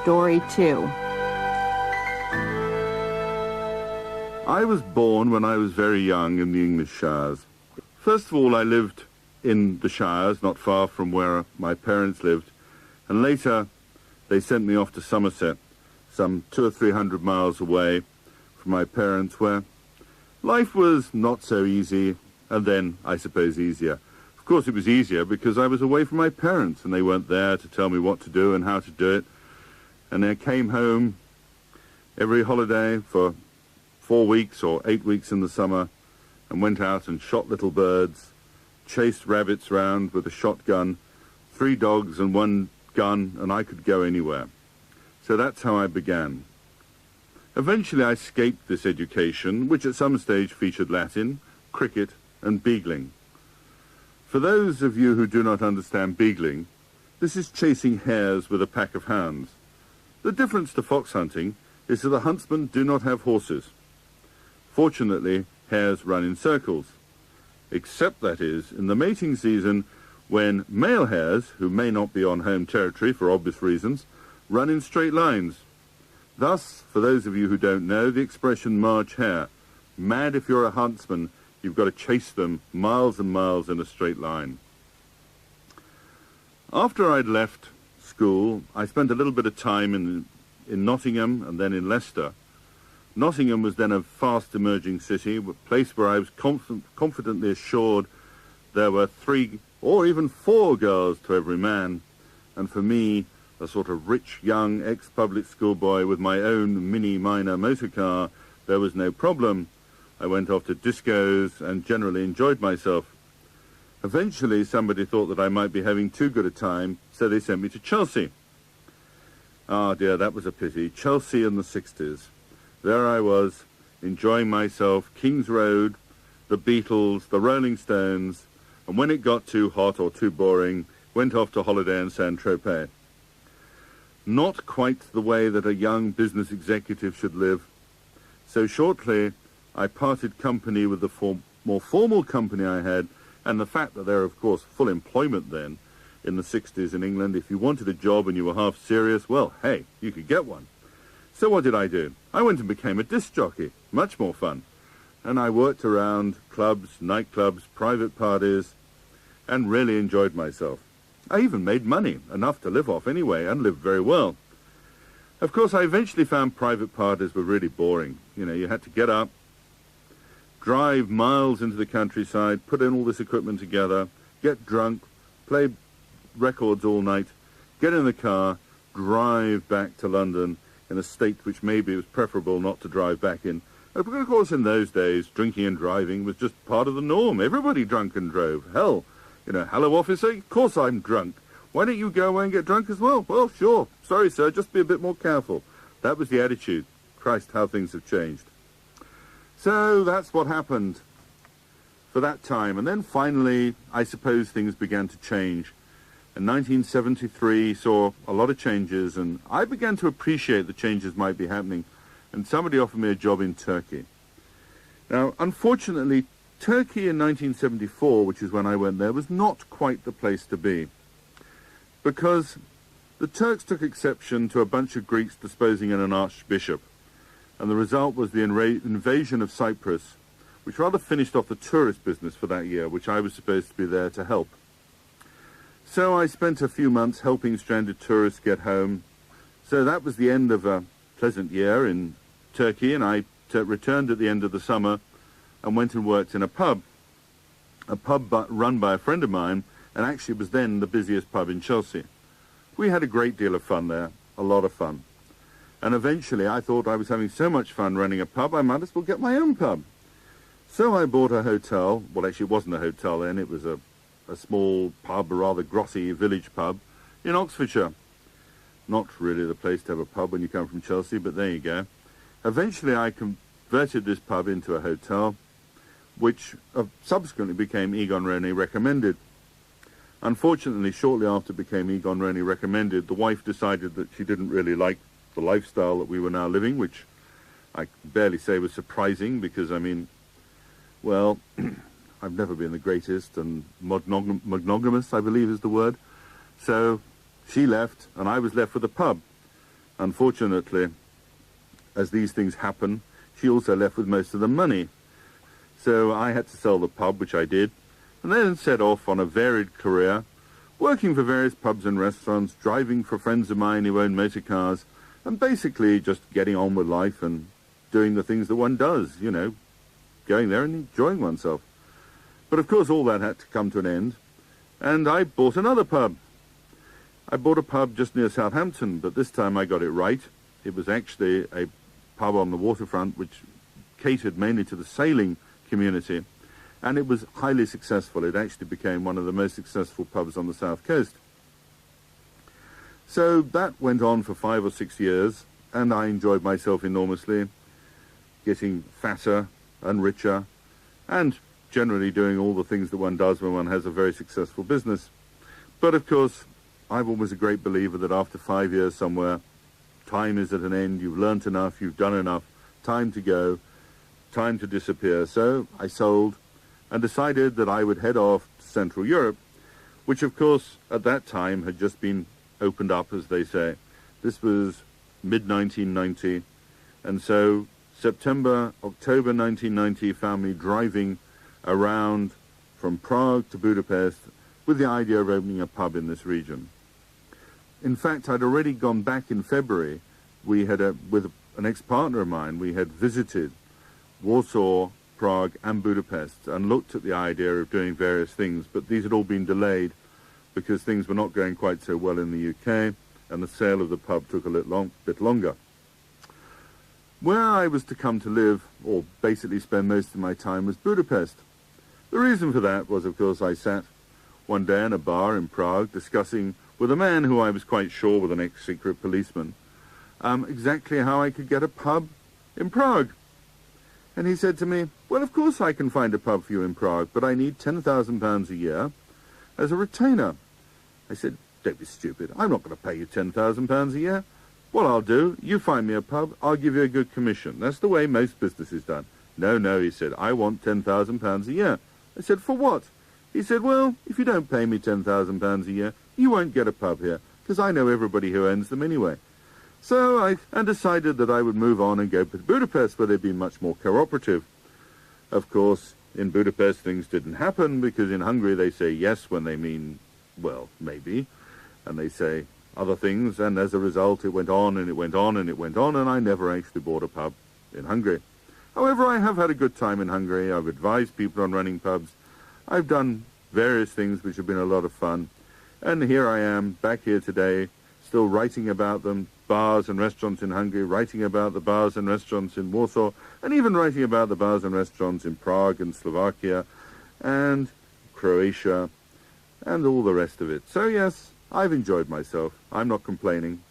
story too. I was born when I was very young in the English Shires. First of all, I lived in the Shires, not far from where my parents lived, and later they sent me off to Somerset, some 200 or 300 miles away from my parents, where life was not so easy, and then, I suppose, easier. Of course, it was easier because I was away from my parents, and they weren't there to tell me what to do and how to do it. And I came home every holiday for 4 weeks or 8 weeks in the summer and went out and shot little birds, chased rabbits round with a shotgun, 3 dogs and 1 gun, and I could go anywhere. So that's how I began. Eventually I escaped this education, which at some stage featured Latin, cricket, and beagling. For those of you who do not understand beagling, this is chasing hares with a pack of hounds. The difference to fox hunting is that the huntsmen do not have horses. Fortunately, hares run in circles, except, that is, in the mating season when male hares, who may not be on home territory for obvious reasons, run in straight lines. Thus, for those of you who don't know, the expression March hare, mad if you're a huntsman, you've got to chase them miles and miles in a straight line. After I'd left school, I spent a little bit of time in Nottingham and then in Leicester. Nottingham was then a fast emerging city, a place where I was confidently assured there were 3 or even 4 girls to every man. And for me, a sort of rich young ex-public school boy with my own mini minor motor car, there was no problem. I went off to discos and generally enjoyed myself. Eventually, somebody thought that I might be having too good a time, so they sent me to Chelsea. Ah dear, that was a pity. Chelsea in the 60s. There I was, enjoying myself, King's Road, the Beatles, the Rolling Stones, and when it got too hot or too boring, went off to holiday in Saint-Tropez. Not quite the way that a young business executive should live. So shortly, I parted company with the more formal company I had, and the fact that there were, of course, full employment then in the 60s in England. If you wanted a job and you were half serious, well, hey, you could get one. So what did I do? I went and became a disc jockey. Much more fun. And I worked around clubs, nightclubs, private parties, and really enjoyed myself. I even made money, enough to live off anyway, and lived very well. Of course, I eventually found private parties were really boring. You know, you had to get up, drive miles into the countryside, put in all this equipment together, get drunk, play records all night, get in the car, drive back to London in a state which maybe it was preferable not to drive back in. Of course, in those days, drinking and driving was just part of the norm. Everybody drunk and drove. Hell, you know, hello, officer, of course I'm drunk. Why don't you go away and get drunk as well? Well, sure. Sorry, sir, just be a bit more careful. That was the attitude. Christ, how things have changed. So that's what happened for that time. And then finally, I suppose things began to change. And 1973 saw a lot of changes, and I began to appreciate the changes might be happening. And somebody offered me a job in Turkey. Now, unfortunately, Turkey in 1974, which is when I went there, was not quite the place to be, because the Turks took exception to a bunch of Greeks disposing in an archbishop, and the result was the invasion of Cyprus, which rather finished off the tourist business for that year, which I was supposed to be there to help. So I spent a few months helping stranded tourists get home. So that was the end of a pleasant year in Turkey, and I returned at the end of the summer and went and worked in a pub run by a friend of mine, and actually it was then the busiest pub in Chelsea. We had a great deal of fun there, a lot of fun. And eventually I thought I was having so much fun running a pub, I might as well get my own pub. So I bought a hotel. Well, actually it wasn't a hotel then, it was a small pub, a rather grotty village pub in Oxfordshire. Not really the place to have a pub when you come from Chelsea, but there you go. Eventually I converted this pub into a hotel, which subsequently became Egon Ronay Recommended. Unfortunately, shortly after it became Egon Ronay Recommended, the wife decided that she didn't really like the lifestyle that we were now living, which I barely say was surprising because, I mean, well, I've never been the greatest, and monogamous, I believe is the word. So she left, and I was left with a pub. Unfortunately, as these things happen, she also left with most of the money. So I had to sell the pub, which I did, and then set off on a varied career, working for various pubs and restaurants, driving for friends of mine who owned motor cars, and basically just getting on with life and doing the things that one does, you know, going there and enjoying oneself. But of course all that had to come to an end, and I bought another pub. I bought a pub just near Southampton, but this time I got it right. It was actually a pub on the waterfront which catered mainly to the sailing community, and it was highly successful. It actually became one of the most successful pubs on the south coast. So that went on for 5 or 6 years, and I enjoyed myself enormously, getting fatter and richer, and generally doing all the things that one does when one has a very successful business. But of course, I'm always a great believer that after 5 years somewhere, time is at an end, you've learnt enough, you've done enough, time to go, time to disappear. So I sold and decided that I would head off to Central Europe, which of course at that time had just been opened up, as they say. This was mid-1990, and so September, October 1990 found me driving around from Prague to Budapest with the idea of opening a pub in this region. In fact, I'd already gone back in February. We had, with an ex-partner of mine, we had visited Warsaw, Prague and Budapest and looked at the idea of doing various things, but these had all been delayed because things were not going quite so well in the UK, and the sale of the pub took a bit longer. Where I was to come to live, or basically spend most of my time, was Budapest. The reason for that was, of course, I sat one day in a bar in Prague discussing with a man who I was quite sure was an ex-secret policeman, exactly how I could get a pub in Prague. And he said to me, well, of course I can find a pub for you in Prague, but I need £10,000 a year as a retainer. I said, don't be stupid. I'm not going to pay you £10,000 a year. What I'll do, you find me a pub, I'll give you a good commission. That's the way most business is done. No, he said, I want £10,000 a year. I said, for what? He said, well, if you don't pay me £10,000 a year, you won't get a pub here, because I know everybody who owns them anyway. So I decided that I would move on and go to Budapest, where they'd be much more cooperative. Of course, in Budapest things didn't happen, because in Hungary they say yes when they mean, well, maybe, and they say other things, and as a result it went on and it went on and it went on, and I never actually bought a pub in Hungary. However, I have had a good time in Hungary. I've advised people on running pubs. I've done various things which have been a lot of fun. And here I am, back here today, still writing about them, bars and restaurants in Hungary, writing about the bars and restaurants in Warsaw, and even writing about the bars and restaurants in Prague and Slovakia and Croatia and all the rest of it. So yes, I've enjoyed myself. I'm not complaining.